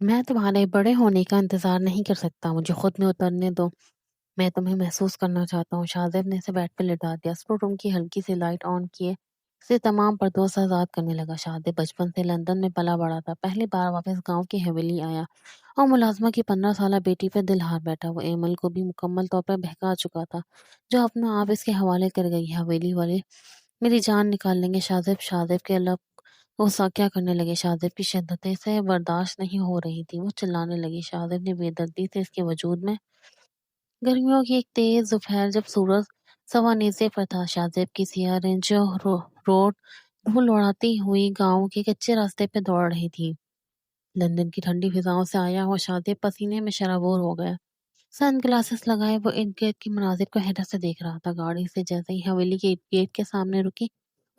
میں تمہارے بڑے ہونے کا انتظار نہیں کر سکتا، مجھے خود میں اترنے دو۔ میں تمہیں محسوس کرنا چاہتا ہوں۔ شاہزیب نے اسے بیڈ پہ لٹا دیا، اسپورٹ روم کی ہلکی سی لائٹ آن کیے اسے تمام پردوں سے آزاد کرنے لگا۔ شاہزیب بچپن سے لندن میں پلا بڑا تھا، پہلی بار واپس گاؤں کی حویلی آیا اور ملازمہ کی 15 سالہ بیٹی پہ دل ہار بیٹھا۔ وہ ایمل کو بھی مکمل طور پر بہکا چکا تھا، جو اپنا آپ اس کے حوالے کر گئی۔ حویلی والے میری جان نکال لیں گے شاہزیب۔ شاہزیب کے لب وہ کیا کرنے لگے۔ شاہزیب کی شدتیں سے برداشت نہیں ہو رہی تھی، وہ چلانے لگی۔ شاہزیب نے بے دردی سے اس کے وجود میں گرمیوں کی ایک تیز دوپہر جب سورج سوا نیزے پر تھا، شاہزیب کی سیاہ رینج روڈ دھول اڑاتی ہوئی گاؤں کے کچے راستے پہ دوڑ رہی تھی۔ لندن کی ٹھنڈی فضاؤں سے آیا ہوا شاہزیب پسینے میں شرابور ہو گیا۔ سن گلاسز لگائے وہ ارد گرد کے مناظر کو حیرت سے دیکھ رہا تھا۔ گاڑی سے جیسے ہی حویلی کے گیٹ کے سامنے رکی،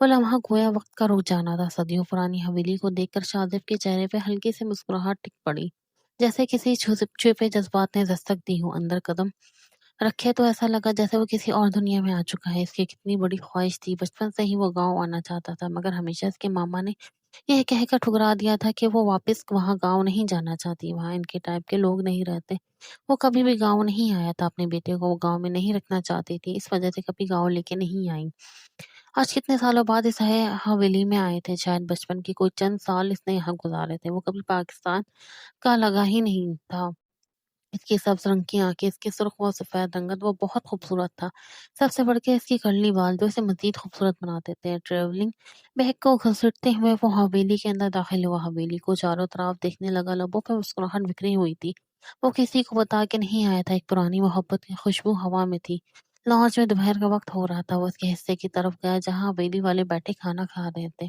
وہ لمحہ گویا وقت کا رک جانا تھا۔ صدیوں پرانی حویلی کو دیکھ کر شاہزیب کے چہرے پہ ہلکی سی مسکراہٹ ٹک پڑی، جیسے کسی چھپے جذبات نے دستک دی ہو۔ اندر قدم رکھے تو ایسا لگا جیسے وہ کسی اور دنیا میں آ چکا ہے۔ اس کی کتنی بڑی خواہش تھی، بچپن سے ہی وہ گاؤں آنا چاہتا تھا، مگر ہمیشہ اس کے ماما نے یہ کہہ کر ٹھکرا دیا تھا کہ وہ واپس وہاں گاؤں نہیں جانا چاہتی، وہاں ان کے ٹائپ کے لوگ نہیں رہتے۔ وہ کبھی بھی گاؤں نہیں آیا تھا، اپنے بیٹے کو وہ گاؤں میں نہیں رکھنا چاہتی تھی، اس وجہ سے کبھی گاؤں لے کے نہیں آئی۔ آج کتنے سالوں بعد اس حویلی میں آئے تھے، شاید بچپن کی کوئی چند سال اس نے یہاں گزارے تھے۔ وہ کبھی پاکستان کا لگا ہی نہیں تھا۔ اس کی سبز رنگ کی آنکھیں، اس کی سرخ و سفید رنگت، وہ بہت خوبصورت تھا۔ سب سے بڑھ کے اس کی کرلی بال جو اسے مزید خوبصورت بناتے تھے۔ ٹریولنگ بیگ کو گھسیٹتے ہوئے وہ حویلی کے اندر داخل ہوا، حویلی کو چاروں طرف دیکھنے لگا، لبوں پہ مسکراہٹ بکھری ہوئی تھی۔ وہ کسی کو بتا کے نہیں آیا تھا، ایک پرانی محبت کی خوشبو ہوا میں تھی۔ لانچ میں دوپہر کا وقت ہو رہا تھا، وہ اس کے حصے کی طرف گیا جہاں حویلی والے بیٹھے کھانا کھا رہے تھے۔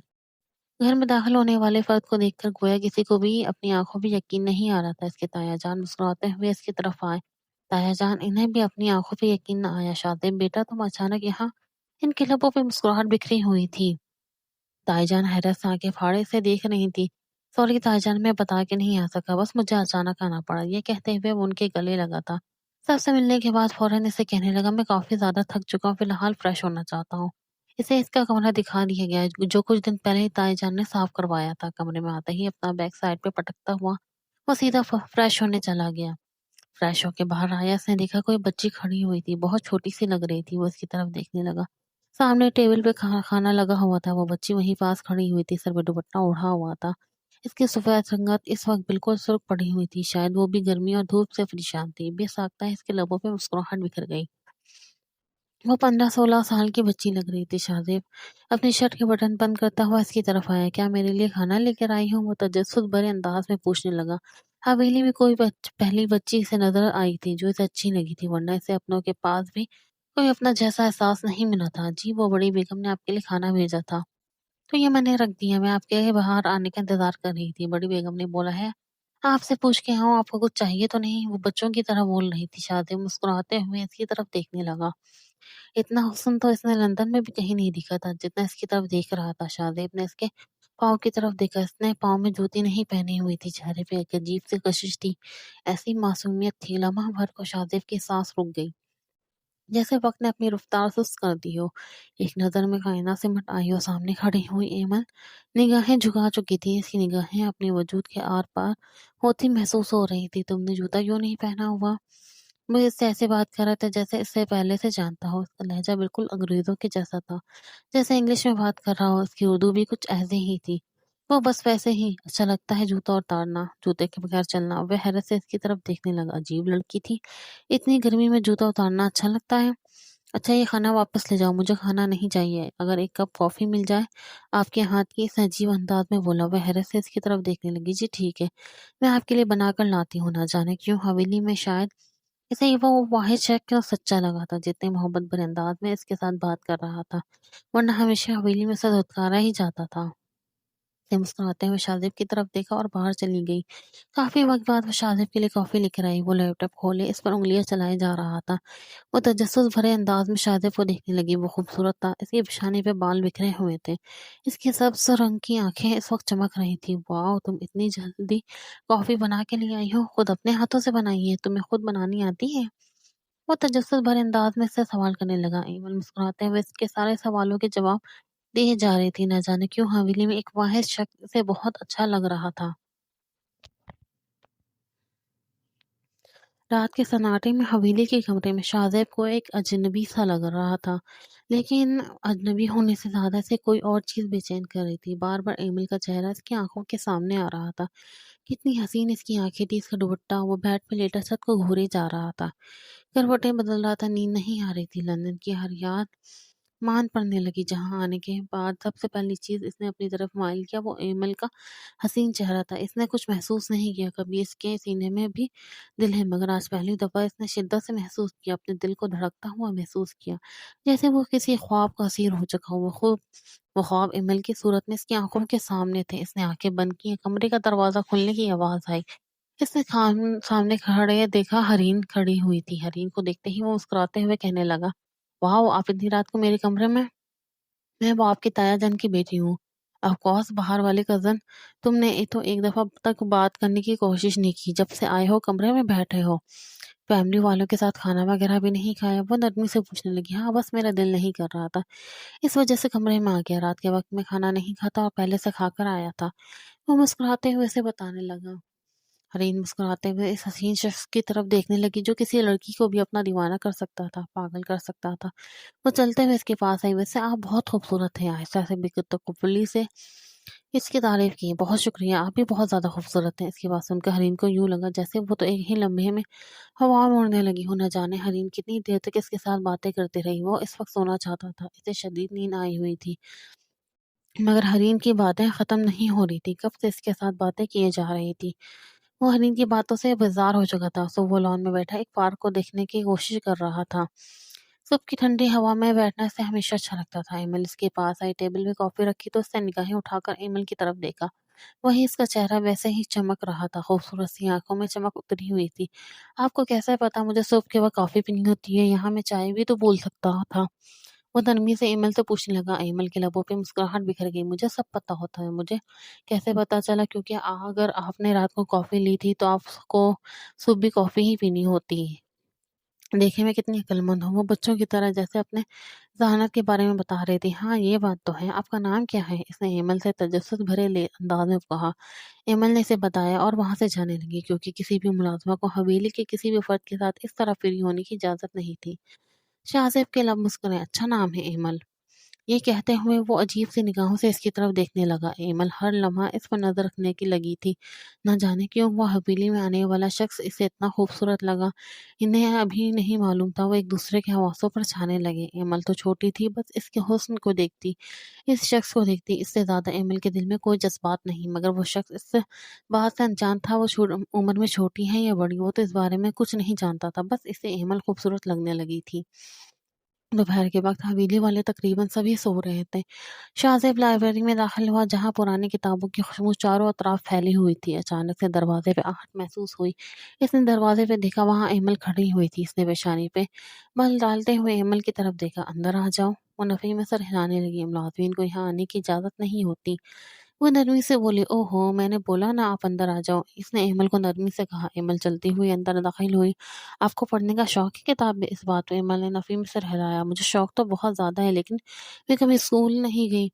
گھر میں داخل ہونے والے فرد کو دیکھ کر گویا کسی کو بھی اپنی آنکھوں پہ یقین نہیں آ رہا تھا۔ اس کے تایا جان مسکراتے ہوئے اس کی طرف آئے۔ تایا جان انہیں بھی اپنی آنکھوں پہ یقین نہ آیا۔ شاہزیب بیٹا تم اچانک یہاں؟ ان کے لبوں پہ مسکراہٹ بکھری ہوئی تھی۔ تائی جان حیرت سے آنکھیں پھاڑے سے دیکھ رہی تھی۔ سوری تائی جان، میں بتا کے نہیں آ سکا، بس مجھے اچانک آنا پڑا۔ یہ کہتے ہوئے وہ ان کے گلے لگا تھا۔ سب سے ملنے کے بعد فوراً اسے کہنے لگا میں کافی زیادہ تھک چکا ہوں، فی الحال فریش ہونا چاہتا ہوں۔ اسے اس کا کمرہ دکھا دیا گیا جو کچھ دن پہلے ہی تائی جان نے صاف کروایا تھا۔ کمرے میں آتے ہی اپنا بیگ سائڈ پہ پٹکتا ہوا وہ سیدھا فریش ہونے چلا گیا۔ فریش ہو کے باہر آیا، اس نے دیکھا کوئی بچی کھڑی ہوئی تھی، بہت چھوٹی سی لگ رہی تھی۔ وہ اس کی طرف دیکھنے لگا، سامنے ٹیبل پہ کھانا لگا ہوا تھا، وہ بچی وہیں پاس کھڑی ہوئی تھی، سر پہ دوپٹہ اوڑھا ہوا تھا۔ اس کی سفید رنگت اس وقت بالکل سرخ پڑی ہوئی تھی، شاید وہ بھی گرمی اور دھوپ سے پریشان تھی۔ بے ساختہ اس کے لبوں پہ مسکراہٹ بکھر گئی۔ وہ 15 16 سال کی بچی لگ رہی تھی۔ شاہزیب اپنی شرٹ کے بٹن بند کرتا ہوا اس کی طرف آیا۔ کیا میرے لیے کھانا لے کر آئی ہوں؟ وہ تجسس بھرے انداز میں پوچھنے لگا۔ حویلی میں کوئی پہلی بچی اسے نظر آئی تھی جو اسے اچھی لگی تھی، ورنہ اسے اپنوں کے پاس بھی کوئی اپنا جیسا احساس نہیں ملا تھا۔ جی، وہ بڑی بیگم نے آپ کے لیے کھانا بھیجا تھا تو یہ میں نے رکھ دیا، میں آپ کے باہر آنے کا انتظار کر رہی تھی۔ بڑی بیگم نے بولا ہے آپ سے پوچھ کے آؤں، آپ کو کچھ چاہیے تو نہیں؟ وہ بچوں کی طرح بول رہی تھی۔ شاہزیب مسکراتے ہوئے اس کی طرف دیکھنے لگا۔ اتنا حسن تو اس نے لندن میں بھی کہیں نہیں دکھا تھا جتنا اس کی طرف دیکھ رہا تھا۔ شاہزیب نے اس کے پاؤں کی طرف دیکھا، اس نے پاؤں میں جوتی نہیں پہنی ہوئی تھی، چہرے پہ ایک عجیب سی کشش تھی، ایسی معصومیت تھی۔ لمحہ بھر کو شاہزیب کی سانس رک گئی، جیسے وقت نے اپنی رفتار سست کر دی ہو۔ ایک نظر میں کائنات سمٹ آئی اور سامنے کھڑی ہوئی ایمن نگاہیں جھکا چکی تھی، اس کی نگاہیں اپنے وجود کے آر پار ہوتی محسوس ہو رہی تھی۔ تم نے جوتا کیوں نہیں پہنا ہوا؟ وہ اس سے ایسے بات کر رہا تھا جیسے اس سے پہلے سے جانتا ہو۔ اس کا لہجہ بالکل انگریزوں کے جیسا تھا، جیسے انگلش میں بات کر رہا ہو۔ اس کی اردو بھی کچھ ایسے ہی تھی، وہ بس ویسے ہی اچھا لگتا ہے جوتا اتارنا، جوتے کے بغیر چلنا۔ وہ حیرت سے اس کی طرف دیکھنے لگا، عجیب لڑکی تھی، اتنی گرمی میں جوتا اتارنا اچھا لگتا ہے؟ اچھا یہ کھانا واپس لے جاؤ، مجھے کھانا نہیں چاہیے، اگر ایک کپ کافی مل جائے آپ کے ہاتھ کی۔ اس عجیب انداز میں بولا۔ وہ حیرت سے اس کی طرف دیکھنے لگی۔ جی ٹھیک ہے، میں آپ کے لیے بنا کر لاتی ہوں۔ نہ جانے کیوں حویلی میں شاید اسے وہ واحد شخص کیوں سچا لگا تھا جتنے محبت بھرے انداز میں اس کے ساتھ بات کر رہا تھا، ورنہ ہمیشہ حویلی میں سے دھتکارا ہی جاتا تھا۔ سے مسکراتے ہوئے شاہزیب کی طرف دیکھا اور باہر چلی گئی۔ کافی وقت بعد وہ شاہزیب کے لیے کافی لے کر آئی۔ وہ لیپ ٹاپ کھولے اس پر انگلیاں چلائے جا رہا تھا۔ وہ تجسس بھرے انداز میں شاہزیب کو دیکھنے لگی۔ وہ خوبصورت تھا، اس کے پیشانے پہ بال بکھرے ہوئے تھے، اس کی سبز رنگ کی آنکھیں اس وقت چمک رہی تھی۔ واؤ، تم اتنی جلدی کافی بنا کے لے آئی ہو؟ خود اپنے ہاتھوں سے بنائی ہے؟ تمہیں خود بنانی آتی ہے؟ وہ تجسس بھرے انداز میں اس سے سوال کرنے لگا۔ ایمل مسکراتے ہوئے اس کے سارے سوالوں کے جواب دیے جا رہی تھی۔ نہ جانے کیوں حویلی میں ایک واحد شخص سے بہت اچھا لگ رہا تھا۔ رات کے سناٹے میں حویلی کے کمرے میں شاہزیب کو ایک اجنبی سا لگ رہا تھا، لیکن اجنبی ہونے سے زیادہ سے کوئی اور چیز بے چین کر رہی تھی۔ بار بار ایمل کا چہرہ اس کی آنکھوں کے سامنے آ رہا تھا۔ کتنی حسین اس کی آنکھیں تھی، اس کا دوپٹہ، وہ بیڈ پہ لیٹا چھت کو گھورے جا رہا تھا، کروٹیں بدل رہا تھا، نیند نہیں آ رہی تھی۔ لندن کی ہر یاد مان پڑنے لگی۔ جہاں آنے کے بعد سب سے پہلی چیز اس نے اپنی طرف مائل کیا وہ ایمل کا حسین چہرہ تھا۔ اس نے کچھ محسوس نہیں کیا، کبھی اس کے سینے میں بھی دل ہے، مگر آج پہلی دفعہ اس نے شدت سے محسوس کیا، اپنے دل کو دھڑکتا ہوا محسوس کیا، جیسے وہ کسی خواب کا اسیر ہو چکا ہو۔ وہ خواب ایمل کی صورت میں اس کی آنکھوں کے سامنے تھے۔ اس نے آنکھیں بند کی، کمرے کا دروازہ کھلنے کی آواز آئی۔ اس نے سامنے کھڑے دیکھا حرین کھڑی ہوئی تھی۔ حرین کو دیکھتے ہی وہ مسکراتے ہوئے کہنے لگا، واؤ، آپ اتنی رات کو میرے کمرے میں؟ میں وہ آپ کی تایا جان کی بیٹی ہوں۔ آف کورس، باہر والے کزن۔ تم نے تو ایک دفعہ تک بات کرنے کی کوشش نہیں کی، جب سے آئے ہو کمرے میں بیٹھے ہو، فیملی والوں کے ساتھ کھانا وغیرہ بھی نہیں کھایا؟ وہ نرمی سے پوچھنے لگی۔ ہاں، بس میرا دل نہیں کر رہا تھا، اس وجہ سے کمرے میں آ گیا۔ رات کے وقت میں کھانا نہیں کھاتا اور پہلے سے کھا کر آیا تھا، وہ مسکراتے ہوئے اسے بتانے لگا۔ حرین مسکراتے ہوئے اس حسین شخص کی طرف دیکھنے لگی جو کسی لڑکی کو بھی اپنا دیوانہ کر سکتا تھا، پاگل کر سکتا تھا۔ وہ چلتے ہوئے اس کے پاس آئی۔ ویسے آپ بہت خوبصورت ہیں، آہستہ سے بے تکلفی سے اس کی تعریف کی۔ بہت شکریہ، آپ بھی بہت زیادہ خوبصورت ہیں۔ اس کی بات سن کر حرین کو یوں لگا جیسے وہ تو ایک ہی لمحے میں ہوا میں اڑنے لگی ہو۔ نہ جانے حرین کتنی دیر تک اس کے ساتھ باتیں کرتی رہی۔ وہ اس وقت سونا چاہتا تھا، اسے شدید نیند آئی ہوئی تھی، مگر حرین کی باتیں ختم نہیں ہو رہی تھی۔ کب سے اس کے ساتھ باتیں کیے جا رہی تھی۔ وہ حرین کی باتوں سے بیزار ہو چکا تھا، سو وہ لان میں بیٹھا ایک پارک کو دیکھنے کی کوشش کر رہا تھا۔ صبح کی ٹھنڈی ہوا میں بیٹھنا اسے ہمیشہ اچھا لگتا تھا۔ ایمل اس کے پاس آئی، ٹیبل پہ کافی رکھی تو اس نے نگاہیں اٹھا کر ایمل کی طرف دیکھا۔ وہیں اس کا چہرہ ویسے ہی چمک رہا تھا، خوبصورت سی آنکھوں میں چمک اتری ہوئی تھی۔ آپ کو کیسے پتا مجھے صبح کے وقت کافی پینی ہوتی ہے؟ یہاں میں چائے بھی تو بول سکتا تھا، وہ نرمی سے ایمل سے پوچھنے لگا۔ ایمل کے لبوں پہ مسکراہٹ بکھر گئی۔ مجھے سب پتا ہوتا ہے۔ مجھے کیسے پتا چلا؟ کیونکہ اگر آپ نے رات کو کافی لی تھی تو آپ کو صبح بھی کافی ہی پینی ہوتی۔ دیکھیں میں کتنی عقل مند ہوں، وہ بچوں کی طرح جیسے اپنے ذہانت کے بارے میں بتا رہی تھی۔ ہاں، یہ بات تو ہے۔ آپ کا نام کیا ہے؟ اس نے ایمل سے تجسس بھرے انداز میں کہا۔ ایمل نے اسے بتایا اور وہاں سے جانے لگی، کیونکہ کسی بھی ملازمہ کو حویلی کے کسی بھی فرد کے ساتھ اس طرح فری ہونے کی اجازت نہیں تھی۔ شاہزیب کے لب مسکرائے۔ اچھا نام ہے ایمل، یہ کہتے ہوئے وہ عجیب سی نگاہوں سے اس کی طرف دیکھنے لگا۔ ایمل ہر لمحہ اس پر نظر رکھنے کی لگی تھی، نہ جانے کیوں وہ حویلی میں آنے والا شخص اسے اتنا خوبصورت لگا۔ انہیں ابھی نہیں معلوم تھا، وہ ایک دوسرے کے حواسوں پر چھانے لگے۔ ایمل تو چھوٹی تھی، بس اس کے حسن کو دیکھتی، اس شخص کو دیکھتی، اس سے زیادہ ایمل کے دل میں کوئی جذبات نہیں۔ مگر وہ شخص اس سے بات سے انجان تھا، وہ عمر میں چھوٹی ہے یا بڑی، وہ تو اس بارے میں کچھ نہیں جانتا تھا، بس اسے ایمل خوبصورت لگنے لگی تھی۔ دوپہر کے وقت حویلی والے تقریباً سبھی سو رہے تھے۔ شاہزیب لائبریری میں داخل ہوا، جہاں پرانی کتابوں کی خوشبو چاروں اطراف پھیلی ہوئی تھی۔ اچانک سے دروازے پہ آہٹ محسوس ہوئی۔ اس نے دروازے پہ دیکھا، وہاں ایمل کھڑی ہوئی تھی۔ اس نے پیشانی پہ بل ڈالتے ہوئے ایمل کی طرف دیکھا۔ اندر آ جاؤ، وہ نفی میں سر ہلانے لگی۔ ملازمین کو یہاں آنے کی اجازت نہیں ہوتی، وہ نرمی سے بولی۔ او ہو، میں نے بولا نا آپ اندر آ جاؤ، اس نے ایمل کو نرمی سے کہا۔ ایمل چلتی ہوئی اندر داخل ہوئی۔ آپ کو پڑھنے کا شوق ہے کتاب میں؟ اس بات پہ ایمل نے نفی میں سر ہلایا۔ مجھے شوق تو بہت زیادہ ہے، لیکن میں کبھی اسکول نہیں گئی،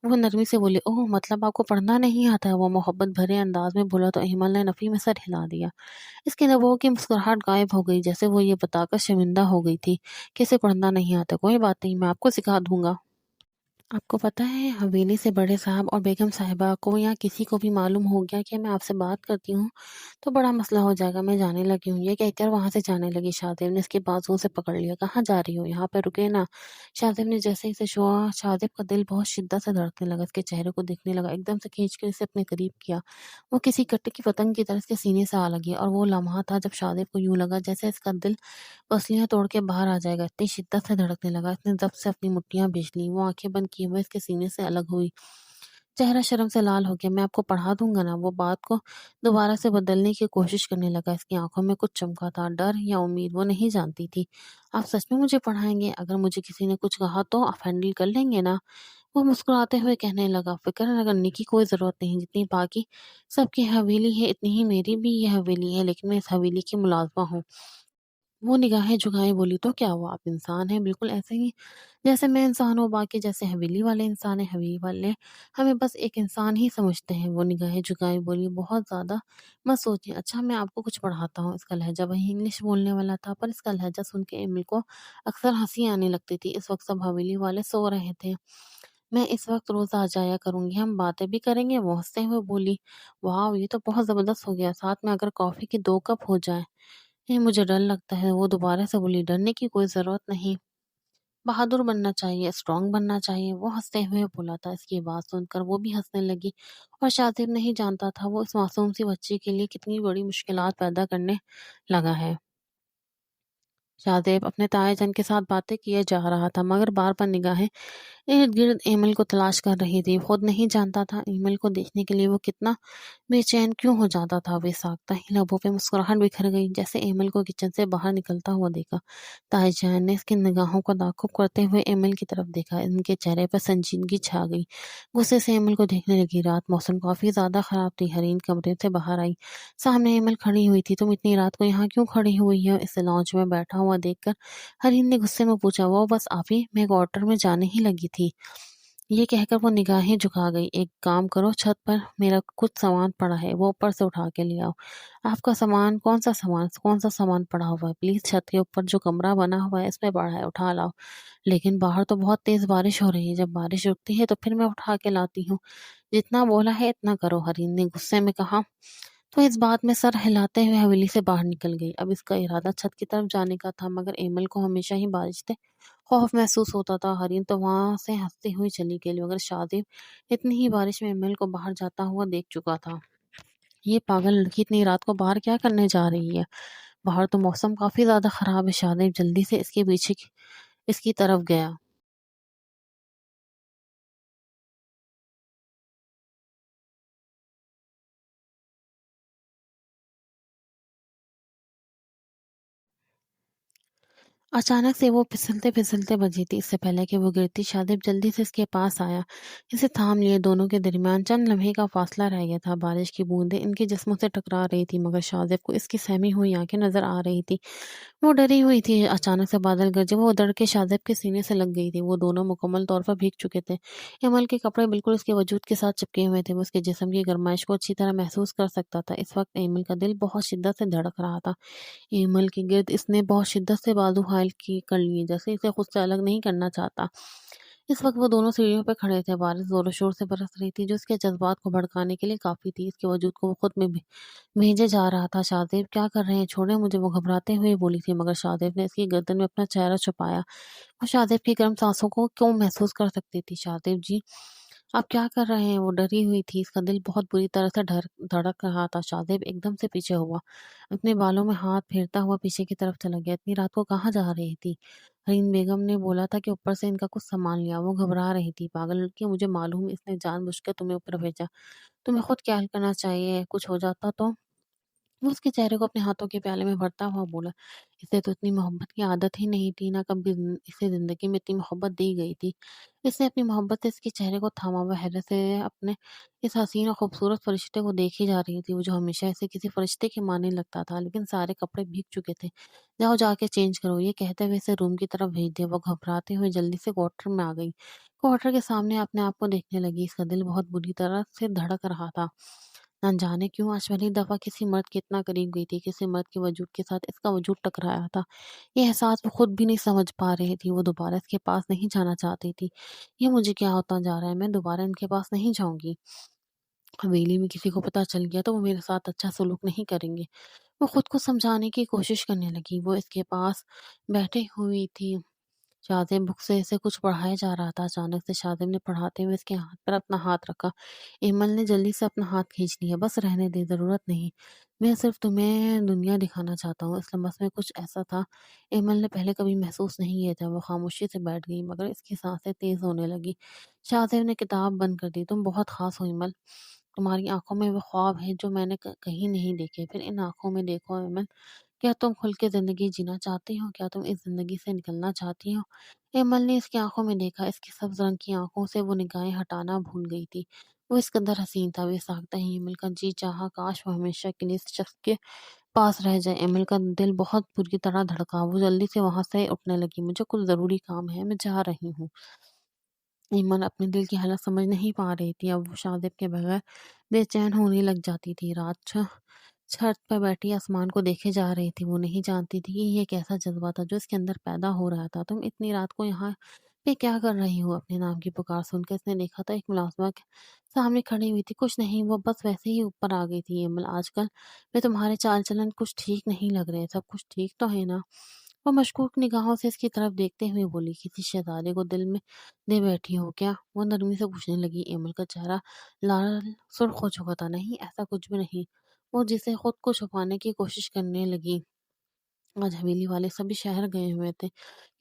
وہ نرمی سے بولی۔ اوہ، مطلب آپ کو پڑھنا نہیں آتا ہے؟ وہ محبت بھرے انداز میں بولا تو ایمل نے نفی میں سر ہلا دیا۔ اس کے لبوں کی مسکراہٹ غائب ہو گئی، جیسے وہ یہ بتا کر شرمندہ ہو گئی تھی کہ اسے پڑھنا نہیں آتا۔ کوئی بات نہیں، میں آپ کو سکھا دوں گا۔ آپ کو پتہ ہے، حویلی سے بڑے صاحب اور بیگم صاحبہ کو یا کسی کو بھی معلوم ہو گیا کہ میں آپ سے بات کرتی ہوں تو بڑا مسئلہ ہو جائے گا، میں جانے لگی ہوں، یہ کہہ کر وہاں سے جانے لگی۔ شاہزیب نے اس کے بازو سے پکڑ لیا۔ کہاں جا رہی ہو؟ یہاں پہ رکے نا۔ شاہزیب نے جیسے اسے چھوڑا، شاہزیب کا دل بہت شدت سے دھڑکنے لگا، اس کے چہرے کو دیکھنے لگا، ایک دم سے کھینچ کر اسے اپنے قریب کیا۔ وہ کسی کٹے کی پتنگ کی طرح اس کے سینے سے آ لگی، اور وہ لمحہ تھا جب شاہزیب کو یوں لگا جیسے اس کا دل پسلیاں توڑ کے باہر آ جائے گا، اتنی شدت سے دھڑکنے لگا۔ اس نے ضبط سے اپنی مٹھیاں بھیج لیں، وہ آنکھیں بند کیے ہوئے اس کے سینے سے الگ ہوئی، چہرہ شرم سے لال ہو گیا۔ میں آپ کو پڑھا دوں گا نا، وہ بات کو دوبارہ سے بدلنے کی کوشش کرنے لگا۔ اس کی آنکھوں میں کچھ چمکا تھا، ڈر یا امید، وہ نہیں جانتی تھی۔ آپ سچ میں مجھے پڑھائیں گے؟ اگر مجھے کسی نے کچھ کہا تو آپ ہینڈل کر لیں گے نا؟ وہ مسکراتے ہوئے کہنے لگا۔ فکر نہ کرنے کی کوئی ضرورت نہیں، جتنی باقی سب کی حویلی ہے اتنی ہی میری بھی یہ حویلی ہے، لیکن میں اس حویلی کی ملازمہ ہوں، वो निगाहें झुकाए बोली, तो क्या हुआ? आप इंसान हैं, बिल्कुल ऐसे ही जैसे मैं इंसान हूँ, बाकी जैसे हवेली वाले इंसान हैं, हवेली वाले हमें बस एक इंसान ही समझते हैं। वो निगाहें झुकाए बोली, बहुत ज़्यादा मत सोचिए। अच्छा, मैं आपको कुछ पढ़ाता हूँ। इसका लहज़ा वही इंग्लिश बोलने वाला था, पर इसका लहज़ा सुन के एमिल को अक्सर हँसी आने लगती थी। इस वक़्त सब हवेली वाले सो रहे थे। मैं इस वक़्त रोज़ आ जाया करूँगी, हम बातें भी करेंगे। वो हँसते हुए बोली, वाओ! ये तो बहुत ज़बरदस्त हो गया, साथ में अगर कॉफ़ी के 2 कप हो जाएँ। मुझे डर लगता है। वो दोबारा से बोली, डरने की कोई ज़रूरत नहीं। बहादुर बनना चाहिए, स्ट्रॉन्ग बनना चाहिए। वो हँसते हुए बोला था। इसकी बात सुनकर वो भी हँसने लगी और शातिब नहीं जानता था वो इस मासूम सी बच्ची के लिए कितनी बड़ी मुश्किलात पैदा करने लगा है। शाहज़ेब अपने ताएजान के साथ बातें किए जा रहा था, मगर बार-बार निगाहें इर्द-गिर्द एमिल को तलाश कर रही थी। खुद नहीं जानता था एमिल को देखने के लिए वो कितना बेचैन क्यों हो जाता था। बेसाख्ता ही लबों पे मुस्कुराहट बिखर गई जैसे एमिल को किचन से बाहर निकलता हुआ देखा। ताईजान ने इसकी निगाहों को ताक़ुब करते हुए एमिल की तरफ देखा। इनके चेहरे पर संजीदगी छा गई। गुस्से से एमिल को देखने लगी। रात मौसम काफ़ी ज़्यादा ख़राब थी। हरीन कमरे से बाहर आई। सामने एमिल खड़ी हुई थी। तुम इतनी रात को यहाँ क्यों खड़ी हुई हो? इसे लॉन्च में बैठा हुआ देखकर हरीन ने गुस्से में पूछा। वो बस आप ही, मैं क्वार्टर में जाने ही लगी थी। ये कहकर वो निगाहें झुका गई। एक काम करो, छत पर मेरा कुछ सामान पड़ा है, वो ऊपर से उठा के ले आओ। आपका सामान? कौन सा सामान पड़ा हुआ है? प्लीज छत के ऊपर जो कमरा बना हुआ है इसमें पड़ा है, उठा लाओ। लेकिन बाहर तो बहुत तेज बारिश हो रही है, जब बारिश रुकती है तो फिर मैं उठा के लाती हूँ। जितना बोला है इतना करो, हरीन ने गुस्से में कहा। तो इस बात में सर हिलाते हुए हवेली से बाहर निकल गई। अब इसका इरादा छत की तरफ जाने का था, मगर एमल को हमेशा ही बारिश से खौफ महसूस होता था। हरीन तो वहां से हंसती हुई चली गई, मगर शादी इतनी ही बारिश में एमल को बाहर जाता हुआ देख चुका था। ये पागल लड़की इतनी रात को बाहर क्या करने जा रही है? बाहर तो मौसम काफी ज्यादा खराब है। शादी जल्दी से इसके पीछे इसकी तरफ गया। अचानक से वो फिसलते-फिसलते बजी थी। इससे पहले कि वो गिरती, शादिब जल्दी से इसके पास आया। इसे थाम लिए। दोनों के दरमियान चंद लम्हे का फासला रह गया था। बारिश की बूंदें इनके जिस्मों से टकरा रही थी, मगर शादिब को इसकी सहमी हुई आंखें नजर आ रही थी। वो डरी हुई थी। अचानक से बादल गरजे। वो दड़ के शादिब के सीने से लग गई थी। वो दोनों मुकम्मल तौर पर भीग चुके थे। इमल के कपड़े बिल्कुल उसके वजूद के साथ चिपके हुए थे। वो उसके जिस्म की गर्माइश को अच्छी तरह महसूस कर सकता था। इस वक्त एमिल का दिल बहुत शिद्दत से धड़क रहा था। एमल के गिर्द इसने बहुत शिद्दत से बाजू हायल की कर लिए, जैसे इसे खुद से अलग नहीं करना चाहता। इस वक्त वो दोनों सीढ़ियों पर खड़े थे। बारिश जोरों शोर से बरस रही थी, जो उसके जज्बात को भड़काने के लिए काफी थी। इसके वजूद को वो खुद में भेजे जा रहा था। शाहदेव, क्या कर रहे हैं? छोड़े मुझे, वो घबराते हुए बोली थी, मगर शाहदेव ने इसकी गर्दन में अपना चेहरा छुपाया। वो शाहदेव की गर्म सांसों को क्यों महसूस कर सकती थी। शाहदेव जी, आप क्या कर रहे हैं? वो डरी हुई थी। इसका दिल बहुत बुरी तरह से धड़क रहा था। शाहदेव एकदम से पीछे हुआ। अपने बालों में हाथ फेरता हुआ पीछे की तरफ चला गया। इतनी रात को कहाँ जा रही थी? हरीन बेगम ने बोला था कि ऊपर से इनका कुछ सामान लिया। वो घबरा रही थी। पागल लड़की, मुझे मालूम है इसने जानबूझकर तुम्हें ऊपर भेजा। तुम्हें खुद ख्याल करना चाहिए, कुछ हो जाता तो। वो उसके चेहरे को अपने हाथों के प्याले में भरता हुआ बोला, इसे तो इतनी मोहब्बत की आदत ही नहीं थी, ना कभी इसे जिंदगी में इतनी मोहब्बत दी गई थी। इसने अपनी मोहब्बत से इसके चेहरे को थामा हुआ हैरत से अपने इस हसीन और खूबसूरत फरिश्ते को देखी जा रही थी। वो जो हमेशा इसे किसी फरिश्ते के मानने लगता था, लेकिन सारे कपड़े भीग चुके थे। जाओ जाके चेंज करो, ये कहते हुए इसे रूम की तरफ भेज दिया। वो घबराते हुए जल्दी से क्वार्टर में आ गई। क्वार्टर के सामने अपने आप को देखने लगी। इसका दिल बहुत बुरी तरह से धड़क रहा था। ना जाने क्यों आज पहली दफ़ा किसी मर्द के इतना करीब गई थी, किसी मर्द के वजूद के साथ इसका वजूद टकराया था। ये एहसास वो खुद भी नहीं समझ पा रही थी। वो दोबारा इसके पास नहीं जाना चाहती थी। ये मुझे क्या होता जा रहा है? मैं दोबारा इनके पास नहीं जाऊँगी। हवेली में किसी को पता चल गया तो वो मेरे साथ अच्छा सलूक नहीं करेंगे। वो खुद को समझाने की कोशिश करने लगी। वो इसके पास बैठी हुई थी। शातिब बुक से इसे कुछ पढ़ाया जा रहा था। अचानक से शातिब ने पढ़ाते हुए इसके हाथ पर अपना हाथ रखा। इमल ने जल्दी से अपना हाथ खींच लिया। बस रहने दे, ज़रूरत नहीं। मैं सिर्फ तुम्हें दुनिया दिखाना चाहता हूँ। इस लम्स में कुछ ऐसा था इमल ने पहले कभी महसूस नहीं किया था। वो खामोशी से बैठ गई, मगर इसकी सांसें तेज होने लगी। शातिब ने किताब बंद कर दी। तुम बहुत खास हो इमल। तुम्हारी आंखों में वो ख्वाब है जो मैंने कहीं नहीं देखे। फिर इन आंखों में देखो इमल। क्या तुम खुल के ज़िंदगी जीना चाहती हो? क्या तुम इस ज़िंदगी से निकलना चाहती हो? एमल ने इसकी आँखों में देखा। इसकी सब्ज़ रंग की आँखों से वो निगाहें हटाना भूल गई थी। वो इस कदर हसीन था, बेसाख्ता ही एमल का जी चाहा काश वो हमेशा के लिए इस शख्स के पास रह जाए। एमिल का दिल बहुत बुरी तरह धड़का। वो जल्दी से वहाँ से उठने लगी। मुझे कुछ ज़रूरी काम है, मैं जा रही हूँ। ईमन अपने दिल की हालत समझ नहीं पा रही थी। अब वो शादिब के बगैर बेचैन होने लग जाती थी। रात छत पर बैठी आसमान को देखे जा रही थी। वो नहीं जानती थी कि ये कैसा जज़्बा था जो इसके अंदर पैदा हो रहा था। तुम इतनी रात को यहाँ पे क्या कर रही हो? अपने नाम की पुकार सुनकर इसने देखा था एक मुलाज़िमा के सामने खड़ी हुई थी। कुछ नहीं, वो बस वैसे ही ऊपर आ गई थी। एमिल, आजकल मैं तुम्हारे चाल-चलन कुछ ठीक नहीं लग रहे। सब कुछ ठीक तो है ना? वो मशकूक निगाहों से इसकी तरफ देखते हुए बोली, किसी शहज़ादे को दिल में दे बैठी हो क्या? वो नरमी से पूछने लगी। एमिल का चेहरा लाल सुर्ख हो चुका था। नहीं, ऐसा कुछ भी नहीं। वो जिसे खुद को छुपाने की कोशिश करने लगी। आज हवेली वाले सभी शहर गए हुए थे।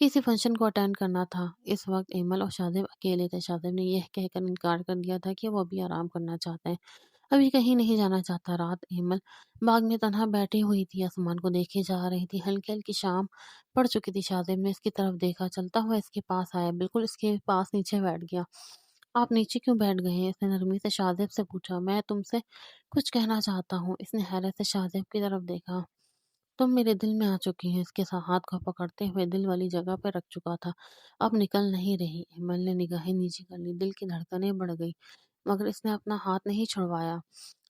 किसी फंक्शन को अटेंड करना था। इस वक्त एमल और शादिब अकेले थे। शादिब ने यह कहकर इनकार कर दिया था कि वो अभी आराम करना चाहते हैं, अभी कहीं नहीं जाना चाहता। रात एमल बाग में तन्हा बैठी हुई थी, आसमान को देखे जा रही थी। हल्की हल्की शाम पड़ चुकी थी। शादिब ने इसकी तरफ देखा, चलता हुआ इसके पास आया, बिल्कुल इसके पास नीचे बैठ गया। आप नीचे क्यों बैठ गए हैं? इसने नरमी से शादिब से पूछा। मैं तुमसे कुछ कहना चाहता हूँ। इसने हैरत से शादिब की तरफ देखा। तुम मेरे दिल में आ चुकी हैं। इसके हाथ को पकड़ते हुए दिल वाली जगह पर रख चुका था। अब निकल नहीं रही। एमल ने निगाहें नीचे कर ली। दिल की धड़कनें बढ़ गई, मगर इसने अपना हाथ नहीं छुड़वाया।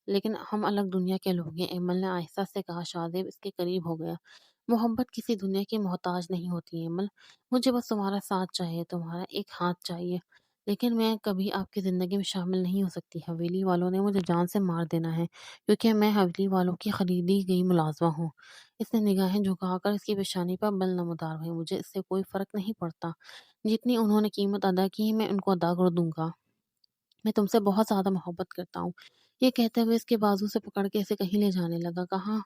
लेकिन हम अलग दुनिया के लोग हैं, एमल ने आहिस्ता से कहा। शादेब इसके करीब हो गया। मोहब्बत किसी दुनिया की मोहताज नहीं होती एमल। मुझे बस तुम्हारा साथ चाहिए, तुम्हारा एक हाथ चाहिए। लेकिन मैं कभी आपकी ज़िंदगी में शामिल नहीं हो सकती। हवेली वालों ने मुझे जान से मार देना है, क्योंकि मैं हवेली वालों की खरीदी गई मुलाजमा हूँ। इसने निगाहें झुकाकर इसकी पेशानी पर बल नमदार हुई। मुझे इससे कोई फ़र्क नहीं पड़ता। जितनी उन्होंने कीमत अदा की है, मैं उनको अदा कर दूँगा। मैं तुमसे बहुत ज़्यादा मोहब्बत करता हूँ। ये कहते हुए इसके बाजू से पकड़ के इसे कहीं ले जाने लगा। कहाँ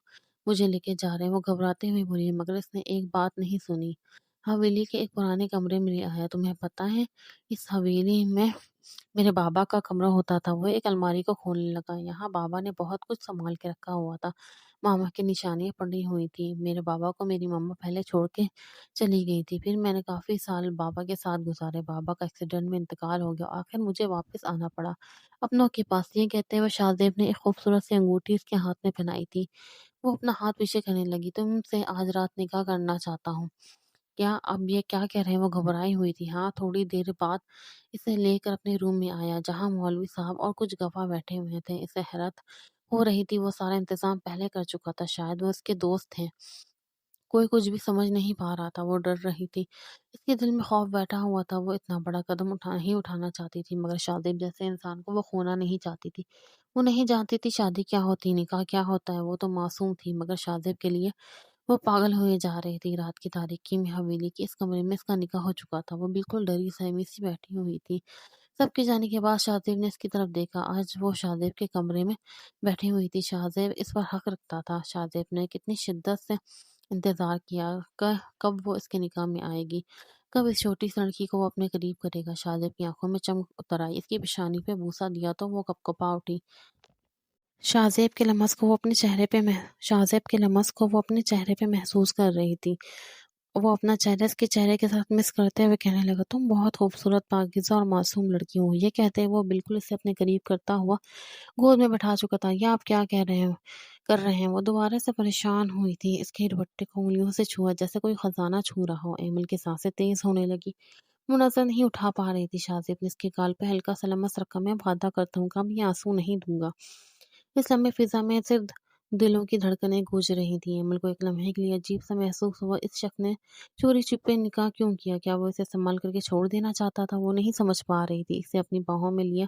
मुझे लेके जा रहे हैं? वो घबराते हुए बोली, मगर इसने एक बात नहीं सुनी। हवेली के एक पुराने कमरे में ले आया। तुम्हें पता है, इस हवेली में मेरे बाबा का कमरा होता था। वो एक अलमारी को खोलने लगा। यहाँ बाबा ने बहुत कुछ संभाल के रखा हुआ था। मामा की निशानियाँ पड़ी हुई थी। मेरे बाबा को मेरी मम्मा पहले छोड़ के चली गई थी। फिर मैंने काफ़ी साल बाबा के साथ गुज़ारे। बाबा का एक्सीडेंट में इंतकाल हो गया। आखिर मुझे वापस आना पड़ा अपनों के पास। ये कहते हुए शाहज़ेब ने एक खूबसूरत सी अंगूठी इसके हाथ में पहनाई थी। वो अपना हाथ पीछे करने लगी। तुमसे आज रात निकाह करना चाहता हूँ। क्या अब ये क्या कह रहे हैं? वो घबराई हुई थी। हाँ, थोड़ी देर बाद इसे लेकर अपने रूम में आया, जहाँ मौलवी साहब और कुछ गवाह बैठे हुए थे। इसे हैरत हो रही थी, वो सारा इंतज़ाम पहले कर चुका था। शायद वो उसके दोस्त थे। कोई कुछ भी समझ नहीं पा रहा था। वो डर रही थी। इसके दिल में खौफ बैठा हुआ था। वो इतना बड़ा कदम उठाना चाहती थी, मगर शादिब जैसे इंसान को वो खोना नहीं चाहती थी। वो नहीं जानती थी शादी क्या होती, निकाह क्या होता है। वो तो मासूम थी, मगर शादिब के लिए वो पागल हुए जा रही थी। रात की तारीकी में हवेली के इस कमरे में इसका निकाह हो चुका था। वो बिल्कुल डरी सहमी सी बैठी हुई थी। सबके जाने के बाद शाहज़ेब ने इसकी तरफ देखा। आज वो शाहज़ेब के कमरे में बैठी हुई थी। शाहज़ेब इस पर हक रखता था। शाहज़ेब ने कितनी शिद्दत से इंतज़ार किया, कब वो इसके निकाह में आएगी, कब इस छोटी सी लड़की को वो अपने करीब करेगा। शाहज़ेब की आंखों में चमक उतर आई। इसकी पेशानी पे बूसा दिया तो वो कँपकँपा उठी। शाहज़ेब के लम्स को वो अपने चेहरे पे मह शाहज़ेब के लम्स को वो अपने चेहरे पे महसूस कर रही थी। वो अपना चेहरा इसके चेहरे के साथ मिस करते हुए कहने लगा, तुम बहुत खूबसूरत, पाकीज़ा और मासूम लड़की हो। ये कहते हुए वो बिल्कुल इसे अपने करीब करता हुआ गोद में बैठा चुका था। ये आप क्या कह रहे हो कर रहे हैं? वो दोबारा से परेशान हुई थी। इसके दुपट्टे को उँगलियों से छुआ, जैसे कोई खजाना छू रहा हो। एमिल की सांसें तेज होने लगी। वो नज़र नहीं उठा पा रही थी। शाहज़ेब ने इसके गाल पे हल्का सा लमस रखा। मैं वादा करता हूँ, कभी आंसू नहीं दूंगा। इस लम्हे फिजा में सिर्फ दिलों की धड़कनें गूंज रही थी। अमल को एक लम्हे के लिए अजीब सा महसूस हुआ। इस शख्स ने चोरी छिपे निकाह क्यों किया? क्या वो इसे संभाल करके छोड़ देना चाहता था? वो नहीं समझ पा रही थी। इसे अपनी बाहों में लिया,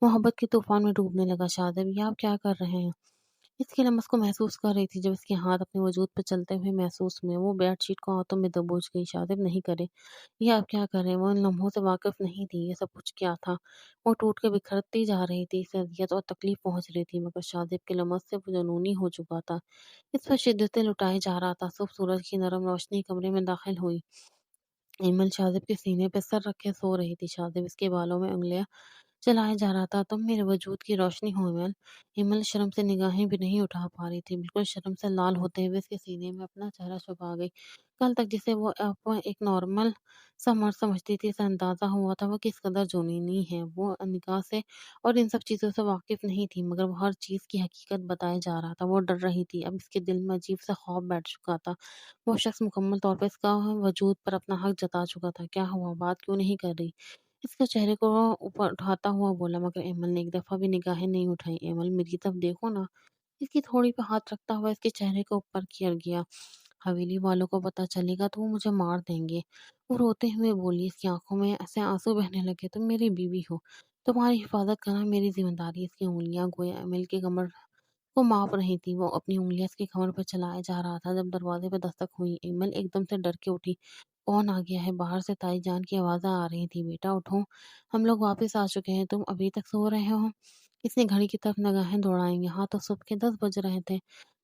मोहब्बत के तूफान में डूबने लगा। शाहज़ेब, ये आप क्या कर रहे हैं? इसकी लमस को महसूस कर रही थी। जब इसके हाथ अपने वजूद पर चलते हुए महसूस हुए, वो बेडशीट को हाथों में दबोच गई। शाहज़ेब, नहीं करे, ये आप क्या कर रहे हैं? वो इन लम्हों से वाकिफ नहीं थी। ये सब कुछ क्या था? वो टूट के बिखरती जा रही थी। इसे अज़ियत और तकलीफ पहुंच रही थी, मगर शाहज़ेब के लमस से वो जुनूनी हो चुका था। इस पर शिद्दतें लुटाए जा रहा था। सुबह सूरज की नरम रोशनी कमरे में दाखिल हुई। ईमन शाहज़ेब के सीने पे सर रखे सो रही थी। शाहज़ेब इसके बालों में उंगलियां चलाया जा रहा था, तब मेरे वजूद की रोशनी हो में हिमल शर्म से निगाहें भी नहीं उठा पा रही थी। बिल्कुल शर्म से लाल होते हुए उसके सीने में अपना चेहरा छुपा गई। कल तक जिसे वो एक नॉर्मल सा मर्द समझती थी, इसे अंदाज़ा हुआ था वो किस कदर जुनूनी है। वो निकाह से और इन सब चीज़ों से वाकिफ़ नहीं थी, मगर वो हर चीज़ की हकीकत बताए जा रहा था। वो डर रही थी। अब इसके दिल में अजीब-सा खौफ बैठ चुका था। वो शख्स मुकम्मल तौर पे इसका वजूद पर अपना हक जता चुका था। क्या हुआ? बात क्यों नहीं कर रही? इसके चेहरे को ऊपर उठाता हुआ बोला, मगर एमल ने एक दफ़ा भी निगाहें नहीं उठाई। एमल, मेरी तरफ देखो ना। इसकी थोड़ी पे हाथ रखता हुआ इसके चेहरे को ऊपर किया गया। हवेली वालों को पता चलेगा तो वो मुझे मार देंगे। वो रोते हुए बोली, इसकी आंखों में ऐसे आंसू बहने लगे। तुम मेरी बीवी हो, तुम्हारी हिफाजत करना मेरी जिम्मेदारी है। इसकी उंगलियां गोया एमल की कमर को माप रही थी। वो अपनी उंगलियां इसकी कमर पर चलाए जा रहा था जब दरवाजे पर दस्तक हुई। एमल एकदम से डर के उठी। कौन आ गया है? बाहर से ताई जान की आवाज़ें आ रही थी। बेटा उठो, हम लोग वापस आ चुके हैं, तुम अभी तक सो रहे हो? इसने घड़ी की तरफ निगाहें दौड़ाई। यहाँ तो सुबह के 10 बज रहे थे।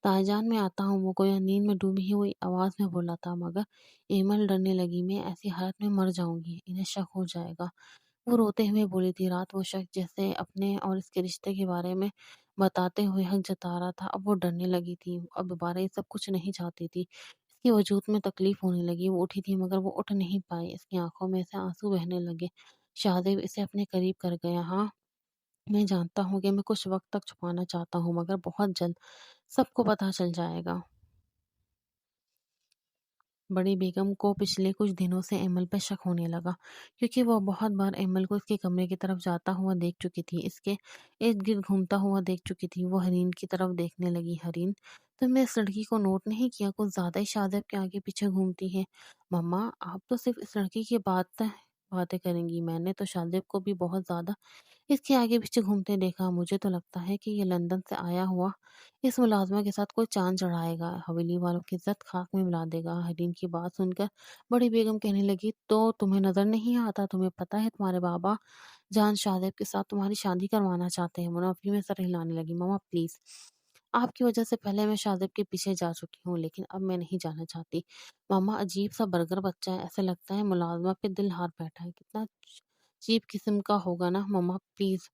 ताईजान, मैं आता हूँ, वो गोया नींद में डूबी हुई आवाज़ में बोला था, मगर एमल डरने लगी। मैं ऐसी हालत में मर जाऊंगी, इन्हें शक हो जाएगा। वो रोते हुए बोली थी। रात वो शख्स जैसे अपने और इसके रिश्ते के बारे में बताते हुए हक जता रहा था, अब वो डरने लगी थी। अब दोबारा ये सब कुछ नहीं चाहती थी। इसके वजूद में तकलीफ होने लगी। वो उठी थी, मगर वो उठ नहीं पाई। इसकी आंखों में से आंसू बहने लगे। शाहजेब इसे अपने करीब कर गया। हाँ, मैं जानता हूँ कि मैं कुछ वक्त तक छुपाना चाहता हूँ, मगर बहुत जल्द सबको पता चल जाएगा। बड़ी बेगम को पिछले कुछ दिनों से एमल पर शक होने लगा, क्योंकि वो बहुत बार एमल को इसके कमरे की तरफ जाता हुआ देख चुकी थी, इसके इर्द गिर्द घूमता हुआ देख चुकी थी। वो हरीन की तरफ देखने लगी। हरीन, तुमने इस लड़की को नोट नहीं किया? कुछ ज्यादा ही शादेब के आगे पीछे घूमती है। मम्मा, आप तो सिर्फ इस लड़की की बातें करेंगी। मैंने तो शादेब को भी बहुत ज्यादा इसके आगे पीछे घूमते देखा। मुझे तो लगता है कि ये लंदन से आया हुआ इस मुलाजमा के साथ कोई चांद चढ़ाएगा, हवेली वालों की इज्जत खाक में मिला देगा। हरीन की बात सुनकर बड़ी बेगम कहने लगी, तो तुम्हें नजर नहीं आता? तुम्हें पता है तुम्हारे बाबा जान शादेब के साथ तुम्हारी शादी करवाना चाहते हैं? मुनाफी में सर हिलाने लगी। मामा प्लीज, आपकी वजह से पहले मैं शादेब के पीछे जा चुकी हूँ, लेकिन अब मैं नहीं जाना चाहती। मामा अजीब सा बर्गर बच्चा है, ऐसे लगता है मुलाजमा पे दिल हार बैठा है। कितना चीप किस्म का होगा ना। मम्मा प्लीज,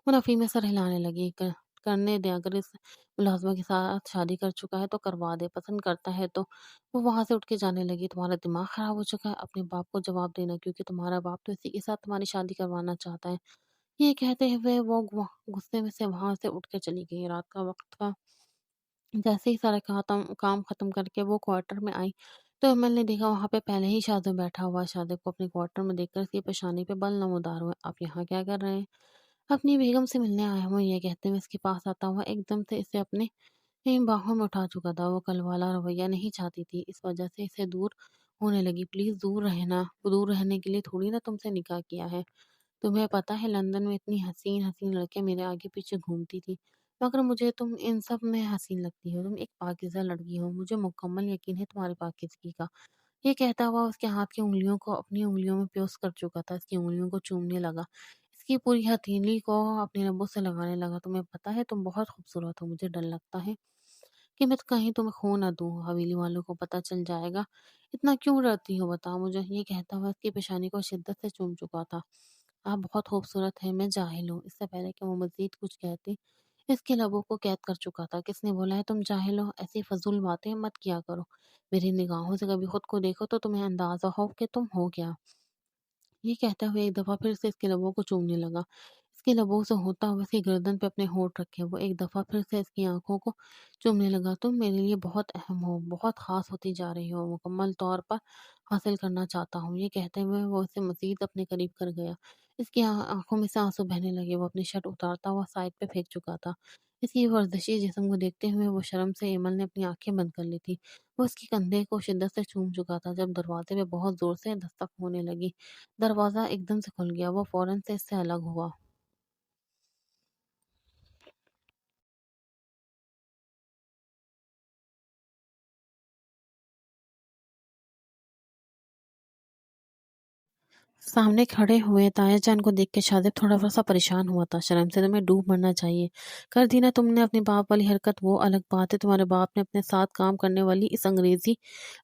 वो नफ़ी में सर हिलाने लगी। करने दे, अगर इस मुलाज़िमा के साथ शादी कर चुका है तो करवा दे, पसंद करता है तो। वो वहाँ से उठ के जाने लगी। तुम्हारा दिमाग ख़राब हो चुका है, अपने बाप को जवाब देना, क्योंकि तुम्हारा बाप तो इसी के साथ तुम्हारी शादी करवाना चाहता है। ये कहते हुए वो गुस्से में से वहाँ से उठ के चली गई। रात का वक़्त था। जैसे ही सारा काम खत्म करके वो क्वार्टर में आई, तो अमल ने देखा वहाँ पे पहले ही शादिब बैठा हुआ। शादिब को अपने क्वार्टर में देखकर उसकी पेशानी पे बल नमूदार हुए। आप यहाँ क्या कर रहे हैं? अपनी बेगम से मिलने आया हूँ, ये कहते हुए इसके पास आता हुआ एकदम से इसे अपने बाहों में उठा चुका था। वो कल वाला रवैया नहीं चाहती थी, इस वजह से इसे दूर होने लगी। प्लीज दूर रहना। दूर रहने के लिए थोड़ी ना तुमसे निकाह किया है। तुम्हें पता है लंदन में इतनी हसीन हसीन लड़कियां मेरे आगे पीछे घूमती थी, मगर मुझे तुम इन सब में हसीन लगती हो। तुम एक पाकिज़ा लड़की हो, मुझे मुकम्मल यकीन है तुम्हारी पाकिज़गी का। ये कहता हुआ उसके हाथ की उंगलियों को अपनी उंगलियों में पेश कर चुका था। इसकी उंगलियों को चूमने लगा। इसकी पूरी हथेली को अपने लबों से लगाने लगा। तुम्हें पता है तुम बहुत खूबसूरत हो। मुझे डर लगता है कि मैं कहीं तुम्हें खो ना दूँ, हवेली वालों को पता चल जाएगा। इतना क्यों डरती हो बताओ मुझे? ये कहता हुआ उसकी पेशानी को शिद्दत से चूम चुका था। आप बहुत खूबसूरत हैं, मैं जाहिल हूँ। इससे पहले कि वो मज़ीद कुछ कहती, इसके लबों को कैद कर चुका था। किसने बोला है तुम जाहिल हो? ऐसी फ़ज़ूल बातें मत किया करो। मेरी निगाहों से कभी खुद को देखो तो तुम्हें अंदाज़ा हो कि तुम हो क्या। ये कहता हुआ एक दफ़ा फिर से इसके लबों को चूमने लगा। इसके लबों से होता हुआ इसकी गर्दन पे अपने होंठ रखे। वो एक दफ़ा फिर से इसकी आँखों को चूमने लगा। तुम मेरे लिए बहुत अहम हो, बहुत ख़ास होती जा रही हो, मुकम्मल तौर पर हासिल करना चाहता हूँ। ये कहते हुए वो इसे मज़ीद अपने करीब कर गया। इसकी आँखों में से आँसू बहने लगे। वो अपनी शर्ट उतारता हुआ साइड पे फेंक चुका था। इसकी वर्जिशी जिस्म को देखते हुए वो शर्म से एमल ने अपनी आँखें बंद कर ली थी। वो उसके कंधे को शिद्दत से चूम चुका था जब दरवाज़े पे बहुत ज़ोर से दस्तक होने लगी। दरवाज़ा एकदम से खुल गया। वो फ़ौरन से इससे अलग हुआ। सामने खड़े हुए ताया जान को देख के शादिब थोड़ा सा परेशान हुआ था। शर्म से तुम्हें डूब मरना चाहिए। कर दी ना तुमने अपने बाप वाली हरकत। वो अलग बात है, तुम्हारे बाप ने अपने साथ काम करने वाली इस अंग्रेजी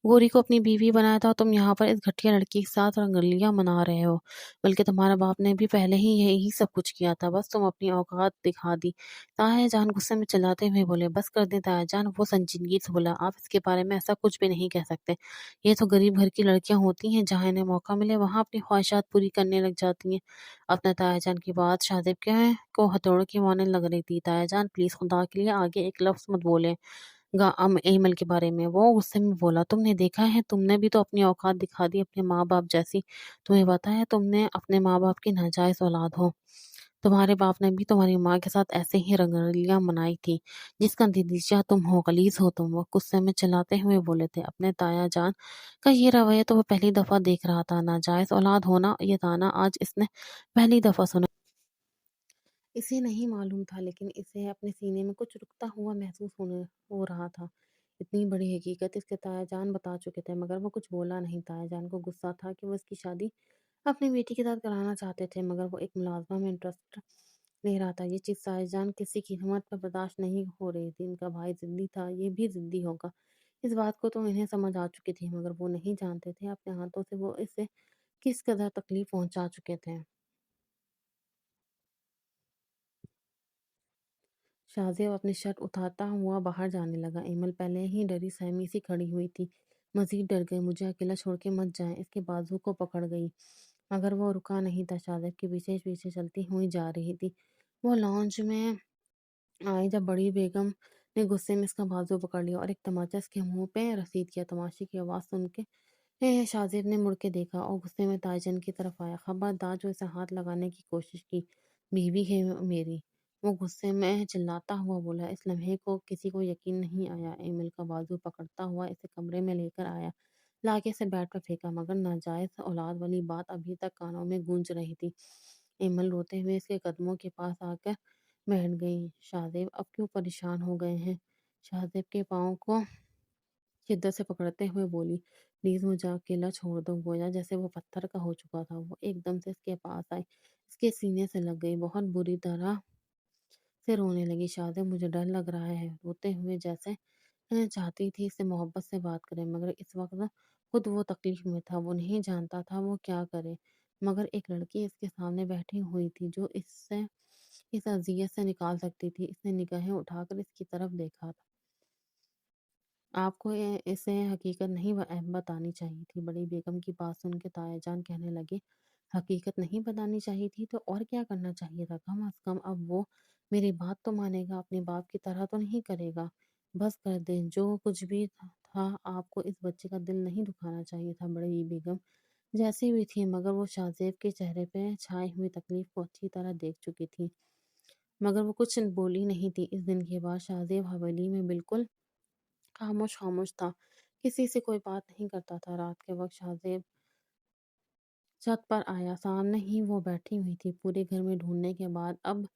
गोरी को अपनी बीवी बनाया था और तुम यहाँ पर इस घटिया लड़की के साथ रंगलियां मना रहे हो। बल्कि तुम्हारा बाप ने भी पहले ही यही सब कुछ किया था, बस तुम अपनी औकात दिखा दी। ताया जान गुस्से में चिल्लाते हुए बोले, बस कर दे ताया जान। वो संजीदगी से बोला, आप इसके बारे में ऐसा कुछ भी नहीं कह सकते। ये तो गरीब घर की लड़कियां होती हैं, जहाँ इन्हें मौका मिले वहां अपनी ख्वाहिशात पूरी करने लग जाती हैं। अपने तायाजान की बात शादिब के को हथौड़े की मारने लग रही थी। तायाजान प्लीज खुदा के लिए आगे एक लफ्ज मत बोले एमएल के बारे में। वो गुस्से में बोला, तुमने देखा है, तुमने भी तो अपनी औकात दिखा दी अपने माँ बाप जैसी। तुम्हें पता है तुमने अपने माँ बाप की नाजायज औलाद हो। तुम्हारे बाप ने भी तुम्हारी माँ के साथ ऐसे ही रंगरलियां मनाई थी, जिसका नतीजा तुम हो, गलीज हो तुम। वो गुस्से में चिल्लाते हुए बोले थे। अपने ताया जान का ये रवैया तो वो पहली दफा देख रहा था। नाजायज औलाद होना ये ताना आज इसने पहली दफा सुना। इसे नहीं मालूम था, लेकिन इसे अपने सीने में कुछ रुकता हुआ महसूस होने हो रहा था। इतनी बड़ी हकीकत इसके तायाजान बता चुके थे, मगर वो कुछ बोला नहीं। तायाजान को गुस्सा था कि वो इसकी शादी अपनी बेटी के साथ कराना चाहते थे, मगर वो एक मुलाजमा में इंटरेस्ट ले रहा था। ये चीज़ तायाजान किसी कीमत पर बर्दाश्त नहीं हो रही थी। इनका भाई जिद्दी था, ये भी जिद्दी होगा। इस बात को तो इन्हें समझ आ चुकी थी, मगर वो नहीं जानते थे अपने हाथों से वो इसे किस कदर तकलीफ पहुंचा चुके थे। शाहज़ेब अपनी शर्ट उतारता हुआ बाहर जाने लगा। एमल पहले ही डरी सहमी सी खड़ी हुई थी। मज़ीद डर गई। मुझे अकेला छोड़ के मत जाएं, इसके बाजू को पकड़ गई। मगर वो रुका नहीं था। शाहज़ेब के पीछे पीछे चलती हुई जा रही थी। वो लॉन्च में आई जब बड़ी बेगम ने गुस्से में इसका बाजू पकड़ लिया और एक तमाचा इसके मुंह पे रसीद किया। तमाशे की आवाज़ सुन के शाहज़ेब ने मुड़ के देखा और गुस्से में ताईजान की तरफ आया। खबरदार जो इसे हाथ लगाने की कोशिश की, बीवी है मेरी। वो गुस्से में चिल्लाता हुआ बोला। इस लम्हे को किसी को यकीन नहीं आया। एमिल का बाजू पकड़ता हुआ इसे कमरे में लेकर आया। लाके से बेड पर फेंका, मगर नाजायज औलाद वाली बात अभी तक कानों में गूंज रही थी। एमल रोते हुए इसके कदमों के पास आकर बैठ गई। शाहज़ेब अब क्यों परेशान हो गए हैं? शाहज़ेब के पाँव को शिद्दत से पकड़ते हुए बोली, प्लीज मुझे अकेला छोड़ दो। गोया जैसे वो पत्थर का हो चुका था। वो एकदम से इसके पास आई, इसके सीने से लग गई, बहुत बुरी तरह से रोने लगी। शायद मुझे डर लग रहा है, रोते हुए जैसे चाहती थी इससे मोहब्बत से बात करे, मगर इस वक्त ना खुद वो तकलीफ में था। वो नहीं जानता था वो क्या करे। मगर एक लड़की इसके सामने बैठी हुई थी जो इससे इस अजियत से निकाल सकती थी। इसने निगाहें उठाकर इसकी तरफ देखा। आपको इसे हकीकत नहीं बतानी चाहिए थी। बड़ी बेगम की बात सुन के तायाजान कहने लगे, हकीकत नहीं बतानी चाहिए थी तो और क्या करना चाहिए था? कम अज कम अब वो मेरी बात तो मानेगा, अपने बाप की तरह तो नहीं करेगा। बस कर दे, जो कुछ भी था। आपको इस बच्चे का दिल नहीं दुखाना चाहिए था। बड़ी बेगम जैसी भी थी, मगर वो शाहजेब के चेहरे पे छाई हुई तकलीफ को अच्छी तरह देख चुकी थी। मगर वो कुछ बोली नहीं थी। इस दिन के बाद शाहजेब हवेली में बिल्कुल खामोश खामोश था, किसी से कोई बात नहीं करता था। रात के वक्त शाहज़ेब छत पर आया, सामने ही वो बैठी हुई थी। पूरे घर में ढूंढने के बाद अब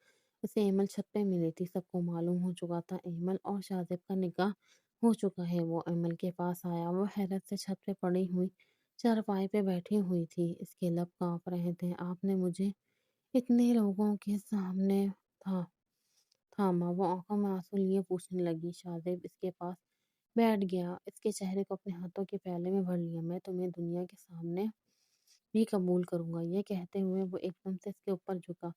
उसे एमल छत पे मिली थी। सबको मालूम हो चुका था एमल और शाहज़ेब का निकाह हो चुका है। वो एमल के पास आया। वो हैरत से छत पे पड़ी हुई चारपाई पे बैठी हुई थी। इसके लब कांप रहे थे। आपने मुझे इतने लोगों के सामने था थामा। वो आंखों में आंसू लिए पूछने लगी। शाहज़ेब इसके पास बैठ गया, इसके चेहरे को अपने हाथों के प्याले में भर लिया। मैं तुम्हें दुनिया के सामने भी कबूल करूंगा। ये कहते हुए वो एकदम से इसके ऊपर झुका,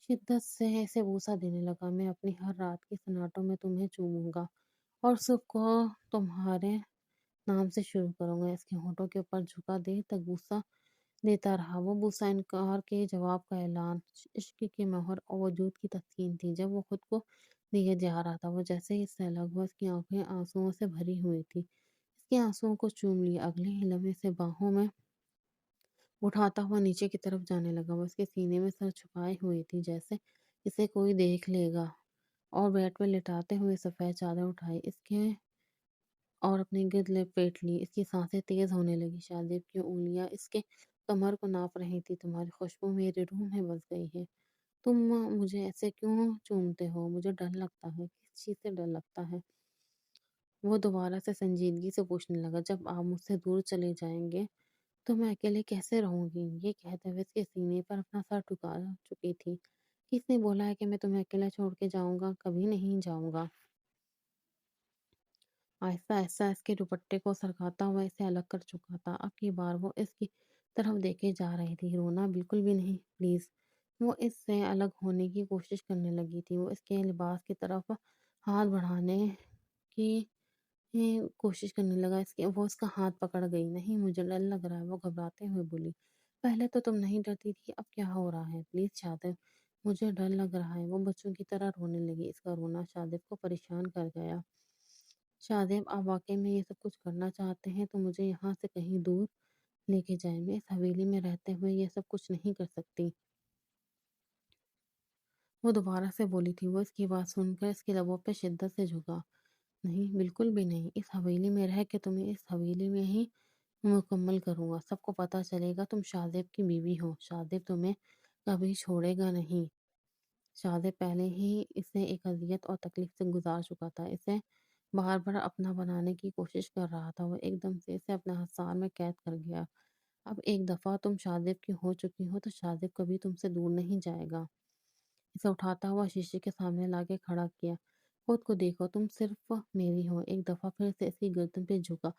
शिद्दत से इसे बूसा देने लगा। मैं अपनी हर रात के सन्नाटों में तुम्हें चूमूंगा और सुबह को तुम्हारे नाम से शुरू करूंगा। इसके होठों के ऊपर झुका, देर तक बूसा देता रहा। वो बूसा इनकार के जवाब का ऐलान, इश्क की मोहर और वजूद की तस्कीन थी। जब वो खुद को दिए जा रहा था, वो जैसे ही इससे अलग हुआ, उसकी आंखें आंसुओं से भरी हुई थी। इसके आंसुओं को चूम लिया। अगले ही लम्हे से बाहों में उठाता हुआ नीचे की तरफ जाने लगा। वो उसके सीने में सर छुपाए हुए थी, जैसे इसे कोई देख लेगा। और बेड पे लिटाते हुए सफ़ेद चादर उठाई इसके और अपनी गिरद लपेट ली। इसकी सांसें तेज होने लगी। शाहजेब की उंगलियां इसके कमर को नाप रही थी। तुम्हारी खुशबू मेरी रूह में बस गई है। तुम मुझे ऐसे क्यों चूमते हो? मुझे डर लगता है। किस चीज़ से डर लगता है? वो दोबारा से संजीदगी से पूछने लगा। जब आप मुझसे दूर चले जाएंगे तो मैं अकेले कैसे रहूँगी? ये कहते हुए इसके सीने पर अपना सर झुका चुकी थी। किसने बोला है कि मैं तुम्हें अकेला छोड़ के जाऊँगा? कभी नहीं जाऊँगा। आहिस्ता-आहिस्ता इसके दुपट्टे को सरकाता हुआ इसे अलग कर चुका था। अब की बार वो इसकी तरफ देखे जा रही थी। रोना बिल्कुल भी नहीं, प्लीज़। वो इससे अलग होने की कोशिश करने लगी थी। वो इसके लिबास की तरफ हाथ बढ़ाने की कोशिश करने लगा। इसके वो उसका हाथ पकड़ गई। नहीं, मुझे डर लग रहा है, वो घबराते हुए बोली। पहले तो तुम नहीं डरती थी, अब क्या हो रहा है? प्लीज़ शादिब, मुझे डर लग रहा है। वो बच्चों की तरह रोने लगी। इसका रोना शादिब को परेशान कर गया। शादिब, आप वाक़ई में ये सब कुछ करना चाहते हैं तो मुझे यहाँ से कहीं दूर लेके जाएँ। मैं इस हवेली में रहते हुए ये सब कुछ नहीं कर सकती। वो दोबारा से बोली थी। वो इसकी बात सुनकर इसके लबों पे शिद्दत से झुका। नहीं, बिल्कुल भी नहीं। इस हवेली में रह के तुम्हें इस हवेली में ही मुकम्मल करूँगा। सबको पता चलेगा तुम शादिब की बीवी हो। शादिब तुम्हें कभी छोड़ेगा नहीं। शादिब पहले ही इसे एक अज़ियत और तकलीफ़ से गुज़ार चुका था। इसे बार-बार अपना बनाने की कोशिश कर रहा था। वो एकदम से इसे अपने हसार में कैद कर गया। अब एक दफ़ा तुम शादिब की हो चुकी हो तो शादिब कभी तुमसे दूर नहीं जाएगा। इसे उठाता हुआ शीशे के सामने लाके खड़ा किया। खुद को देखो, तुम सिर्फ मेरी हो। एक दफ़ा फिर से इसकी गर्दन पे झुका।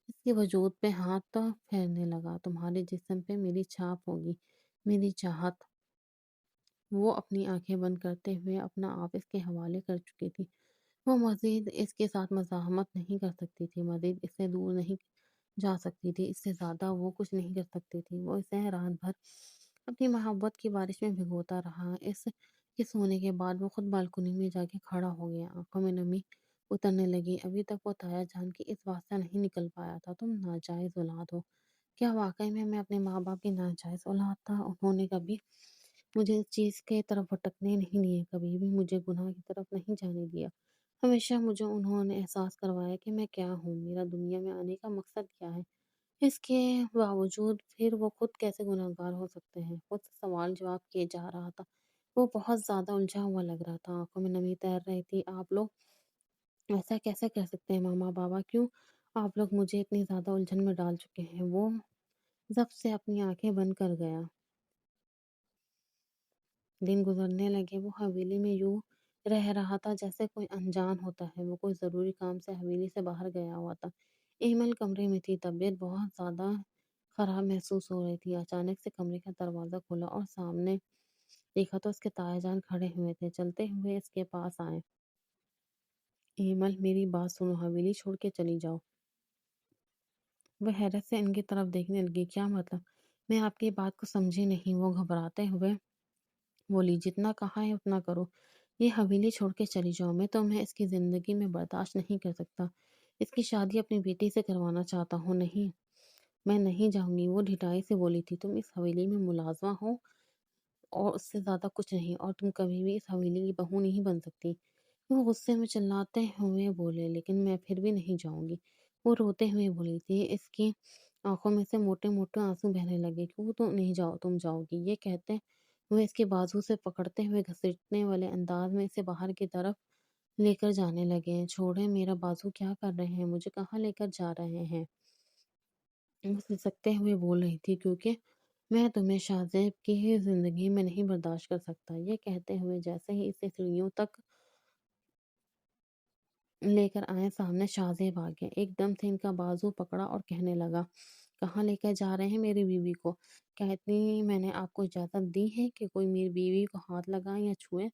इसके वजूद पे हाथ फेरने लगा। तुम्हारे जिस्म पे मेरी छाप होगी, मेरी चाहत। वो अपनी आंखें बंद करते हुए अपना आप इसके हवाले कर चुकी थी। वो मज़ीद इसके साथ मज़ाहमत नहीं कर सकती थी, मज़ीद इससे दूर नहीं जा सकती थी, इससे ज़्यादा वो कुछ नहीं कर सकती थी। वो इसे रात भर अपनी मोहब्बत की बारिश में भिगोता रहा। इस होने के बाद वो खुद बालकनी में जाके खड़ा हो गया। आंखों में नमी उतरने लगी। अभी तक वो ताया जान की इस बात से नहीं निकल पाया था। तुम नाजायज़ औलाद हो। क्या वाक़ई में मैं अपने माँ-बाप की नाजायज़ औलाद था? उन्होंने कभी मुझे इस चीज़ के तरफ भटकने नहीं दिए, कभी भी मुझे गुनाह की तरफ नहीं जाने दिया। हमेशा मुझे उन्होंने एहसास करवाया कि मैं क्या हूँ, मेरा दुनिया में आने का मकसद क्या है। इसके बावजूद फिर वो खुद कैसे गुनहगार हो सकते हैं? खुद से सवाल जवाब किए जा रहा था। वो बहुत ज़्यादा उलझा हुआ लग रहा था, आँखों में नमी तैर रही थी। आप लोग ऐसा कैसे कर सकते हैं मामा-बाबा? क्यों आप लोग मुझे इतनी ज़्यादा उलझन में डाल चुके हैं? वो जब से अपनी आँखें बंद कर गया। दिन गुज़रने लगे। वो हवेली में यूँ रह रहा था जैसे कोई अनजान होता है। वो कोई ज़रूरी काम से हवेली से बाहर गया हुआ था। एमल कमरे में थी, तबीयत बहुत ज़्यादा ख़राब महसूस हो रही थी। अचानक से कमरे का दरवाज़ा खुला और सामने देखा तो उसके तायाजान खड़े हुए थे। चलते हुए इसके पास आए। एमल, मेरी बात सुनो, हवेली छोड़ के चली जाओ। वह हैरत से इनकी तरफ देखने लगी। क्या मतलब? मैं आपकी बात को समझी नहीं। वो घबराते हुए बोली, जितना कहा है उतना करो। ये हवेली छोड़ के चली जाओ। मैं तुम्हें इसकी ज़िंदगी में बर्दाश्त नहीं कर सकता। इसकी शादी अपनी बेटी से करवाना चाहता हूँ। नहीं, मैं नहीं जाऊँगी। वो ढिठाई से बोली थी। तुम इस हवेली में मुलाज़मा हो और उससे ज़्यादा कुछ नहीं, और तुम कभी भी इस हवेली की बहू नहीं बन सकती। वो गुस्से में चिल्लाते हुए बोले, लेकिन मैं फिर भी नहीं जाऊँगी। वो रोते हुए बोली थी। इसकी आँखों में से मोटे-मोटे आँसू बहने लगे। क्यों तो नहीं जाओ तुम जाओगी? ये कहते हुए इसके बाजू से पकड़ते हुए घसीटने वाले अंदाज में इसे बाहर की तरफ लेकर जाने लगे हैं। छोड़ें मेरा बाजू, क्या कर रहे हैं? मुझे कहाँ लेकर जा रहे हैं? वो सिसकते हुए बोल रही थी, क्योंकि मैं तुम्हें शाहज़ेब की ज़िंदगी में नहीं बर्दाश्त कर सकता। ये कहते हुए जैसे ही इसे सीढ़ियों तक लेकर आए, सामने शाहज़ेब आ गया। एकदम से इनका बाजू पकड़ा और कहने लगा, कहाँ लेकर जा रहे हैं मेरी बीवी को? क्या इतनी मैंने आपको इजाज़त दी है कि कोई मेरी बीवी को हाथ लगाए या छुए?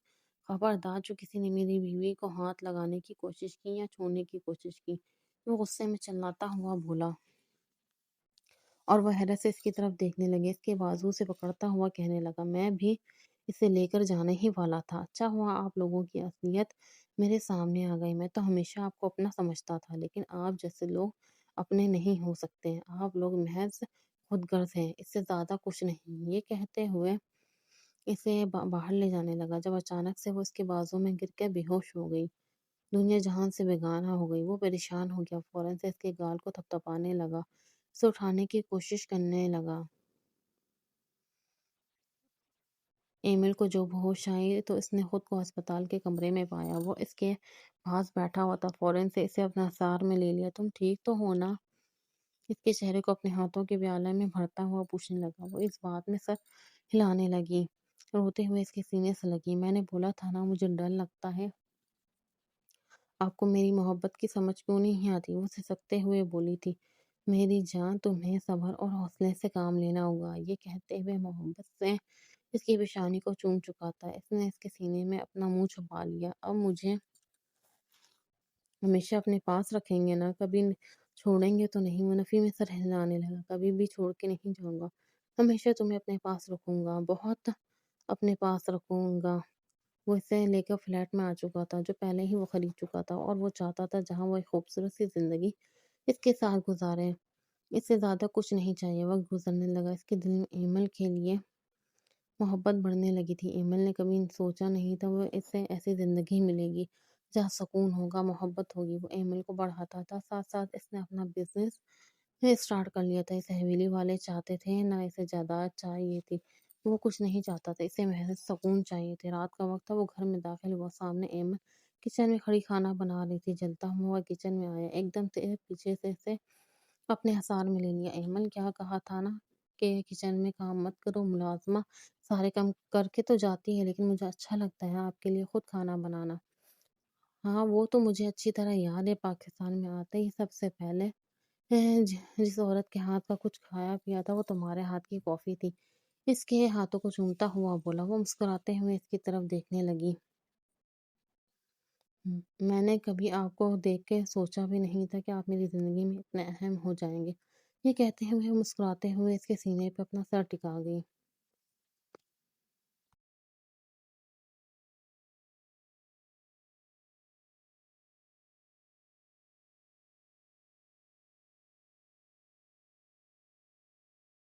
खबरदार, जो किसी ने मेरी बीवी को हाथ लगाने की कोशिश की या छूने की कोशिश की। वो गुस्से में चिल्लाता हुआ बोला, और वह हैरत से इसकी तरफ देखने लगे। इसके बाजू से पकड़ता हुआ कहने लगा, मैं भी इसे लेकर जाने ही वाला था। अच्छा हुआ आप लोगों की असलियत मेरे सामने आ गई। मैं तो हमेशा आपको अपना समझता था, लेकिन आप जैसे लोग अपने नहीं हो सकते हैं। आप लोग महज खुदगर्ज हैं, इससे ज़्यादा कुछ नहीं। ये कहते हुए इसे बाहर ले जाने लगा, जब अचानक से वो इसके बाजू में गिर के बेहोश हो गई। दुनिया जहान से बेगाना हो गई। वो परेशान हो गया, फ़ौरन से इसके गाल को थपथपाने लगा, उसे उठाने की कोशिश करने लगा। एमिल को जब होश आई तो इसने खुद को अस्पताल के कमरे में पाया। वो इसके पास बैठा हुआ था। फ़ौरन से इसे अपना सार में ले लिया। तुम ठीक तो हो ना? اس کے چہرے کو اپنے ہاتھوں کے پیالے میں بھرتا ہوا پوچھنے لگا۔ وہ اس بات میں سر ہلانے لگی، روتے ہوئے اس کے سینے سے لگی۔ میں نے بولا تھا نا مجھے ڈر لگتا ہے، آپ کو میری محبت کی سمجھ کیوں نہیں آتی؟ وہ سسکتے ہوئے بولی تھی، میری جان تمہیں صبر اور حوصلے سے کام لینا ہوگا۔ یہ کہتے ہوئے محبت سے اس کی پیشانی کو چوم چکا تھا۔ اس نے اس کے سینے میں اپنا منہ چھپا لیا۔ اب مجھے ہمیشہ اپنے پاس رکھیں گے نا؟ کبھی چھوڑیں گے تو نہیں؟ وہ نفی میں سر ہلانے لگا۔ کبھی بھی چھوڑ کے نہیں جاؤں گا، ہمیشہ تمہیں اپنے پاس رکھوں گا، بہت اپنے پاس رکھوں گا۔ وہ اسے لے کر فلیٹ میں آ چکا تھا جو پہلے ہی وہ خرید چکا تھا، اور وہ چاہتا تھا جہاں وہ ایک خوبصورت سی زندگی اس کے ساتھ گزارے۔ اس سے زیادہ کچھ نہیں چاہیے۔ وقت گزرنے لگا، اس کے دل میں ایمل کے لیے محبت بڑھنے لگی تھی۔ ایمل نے کبھی سوچا نہیں تھا وہ اسے ایسی زندگی ملے گی جہاں سکون ہوگا، محبت ہوگی۔ وہ ایمل کو بڑھاتا تھا، ساتھ ساتھ اس نے اپنا بزنس اسٹارٹ کر لیا تھا۔ اسے حویلی والے چاہتے تھے، نہ اسے جائیداد چاہیے تھی۔ وہ کچھ نہیں چاہتا تھا، اسے محض سکون چاہیے تھے۔ رات کا وقت تھا، وہ گھر میں داخل ہوا۔ سامنے ایمل کچن میں کھڑی کھانا بنا رہی تھی۔ جلتا ہوا کچن میں آیا، ایک دم سے پیچھے سے اسے اپنے حصار میں لے لیا۔ ایمل، کیا کہا تھا نا کہ کچن میں کام مت کرو؟ ملازمہ سارے کام کر کے تو جاتی ہے، لیکن مجھے اچھا لگتا ہے آپ کے لیے خود کھانا بنانا۔ ہاں وہ تو مجھے اچھی طرح یاد ہے، پاکستان میں آتے ہی سب سے پہلے جس عورت کے ہاتھ کا کچھ کھایا پیا تھا وہ تمہارے ہاتھ کی کافی تھی۔ اس کے ہاتھوں کو چومتا ہوا بولا۔ وہ مسکراتے ہوئے اس کی طرف دیکھنے لگی۔ میں نے کبھی آپ کو دیکھ کے سوچا بھی نہیں تھا کہ آپ میری زندگی میں اتنے اہم ہو جائیں گے۔ یہ کہتے ہوئے مسکراتے ہوئے اس کے سینے پہ اپنا سر ٹکا گئی۔